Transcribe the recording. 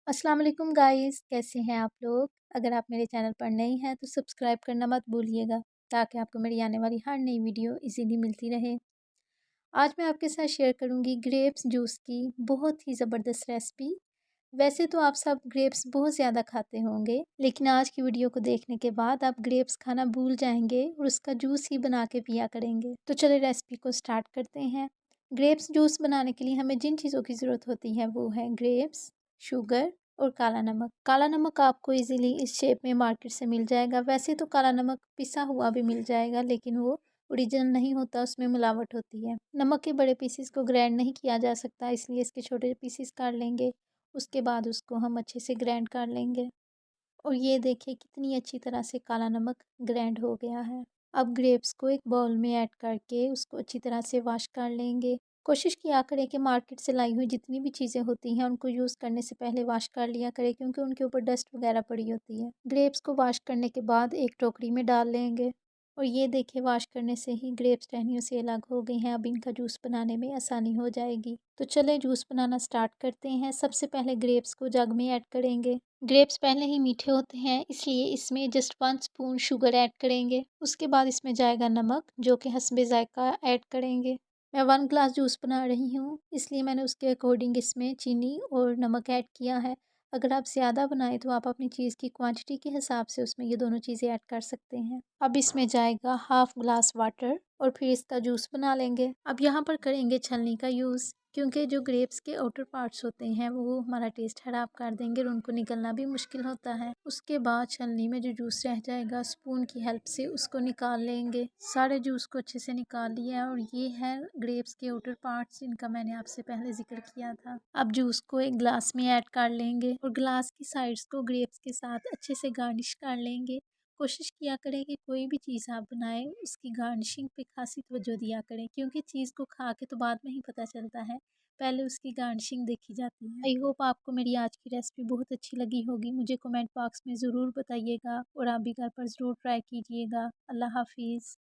अस्सलाम वालेकुम गाइस, कैसे हैं आप लोग। अगर आप मेरे चैनल पर नए हैं तो सब्सक्राइब करना मत भूलिएगा ताकि आपको मेरी आने वाली हर नई वीडियो इजीली मिलती रहे। आज मैं आपके साथ शेयर करूंगी ग्रेप्स जूस की बहुत ही ज़बरदस्त रेसिपी। वैसे तो आप सब ग्रेप्स बहुत ज़्यादा खाते होंगे, लेकिन आज की वीडियो को देखने के बाद आप ग्रेप्स खाना भूल जाएंगे और उसका जूस ही बना के पिया करेंगे। तो चलिए रेसिपी को स्टार्ट करते हैं। ग्रेप्स जूस बनाने के लिए हमें जिन चीज़ों की ज़रूरत होती है वो है ग्रेप्स, शुगर और काला नमक। काला नमक आपको इजीली इस शेप में मार्केट से मिल जाएगा। वैसे तो काला नमक पिसा हुआ भी मिल जाएगा, लेकिन वो ओरिजिनल नहीं होता, उसमें मिलावट होती है। नमक के बड़े पीसेस को ग्राइंड नहीं किया जा सकता, इसलिए इसके छोटे पीसेस काट लेंगे। उसके बाद उसको हम अच्छे से ग्राइंड कर लेंगे। और ये देखिए कितनी अच्छी तरह से काला नमक ग्राइंड हो गया है। अब ग्रेप्स को एक बाउल में ऐड करके उसको अच्छी तरह से वॉश कर लेंगे। कोशिश किया करें कि मार्केट से लाई हुई जितनी भी चीज़ें होती हैं उनको यूज़ करने से पहले वॉश कर लिया करें, क्योंकि उनके ऊपर डस्ट वगैरह पड़ी होती है। ग्रेप्स को वॉश करने के बाद एक टोकरी में डाल लेंगे। और ये देखिए वॉश करने से ही ग्रेप्स टहनियों से अलग हो गई हैं। अब इनका जूस बनाने में आसानी हो जाएगी। तो चलें जूस बनाना स्टार्ट करते हैं। सबसे पहले ग्रेप्स को जग में ऐड करेंगे। ग्रेप्स पहले ही मीठे होते हैं, इसलिए इसमें जस्ट 1 स्पून शुगर ऐड करेंगे। उसके बाद इसमें जाएगा नमक, जो कि हस्बे ज़ायक़ा ऐड करेंगे। मैं 1 ग्लास जूस बना रही हूँ, इसलिए मैंने उसके अकॉर्डिंग इसमें चीनी और नमक ऐड किया है। अगर आप ज़्यादा बनाएं तो आप अपनी चीज़ की क्वांटिटी के हिसाब से उसमें ये दोनों चीज़ें ऐड कर सकते हैं। अब इसमें जाएगा हाफ ग्लास वाटर और फिर इसका जूस बना लेंगे। अब यहाँ पर करेंगे छलनी का यूज़, क्योंकि जो ग्रेप्स के आउटर पार्ट्स होते हैं वो हमारा टेस्ट खराब कर देंगे और उनको निकलना भी मुश्किल होता है। उसके बाद छलनी में जो जूस रह जाएगा स्पून की हेल्प से उसको निकाल लेंगे। सारे जूस को अच्छे से निकाल लिया है और ये है ग्रेप्स के आउटर पार्ट्स जिनका मैंने आपसे पहले जिक्र किया था। अब जूस को एक ग्लास में ऐड कर लेंगे और ग्लास की साइड्स को ग्रेप्स के साथ अच्छे से गार्निश कर लेंगे। कोशिश किया करें कि कोई भी चीज़ आप बनाएं उसकी गार्निशिंग पे खासी तवज्जो दिया करें, क्योंकि चीज़ को खा के तो बाद में ही पता चलता है, पहले उसकी गार्निशिंग देखी जाती है। आई होप आपको मेरी आज की रेसिपी बहुत अच्छी लगी होगी। मुझे कमेंट बॉक्स में ज़रूर बताइएगा और आप भी घर पर ज़रूर ट्राई कीजिएगा। अल्लाह हाफिज़।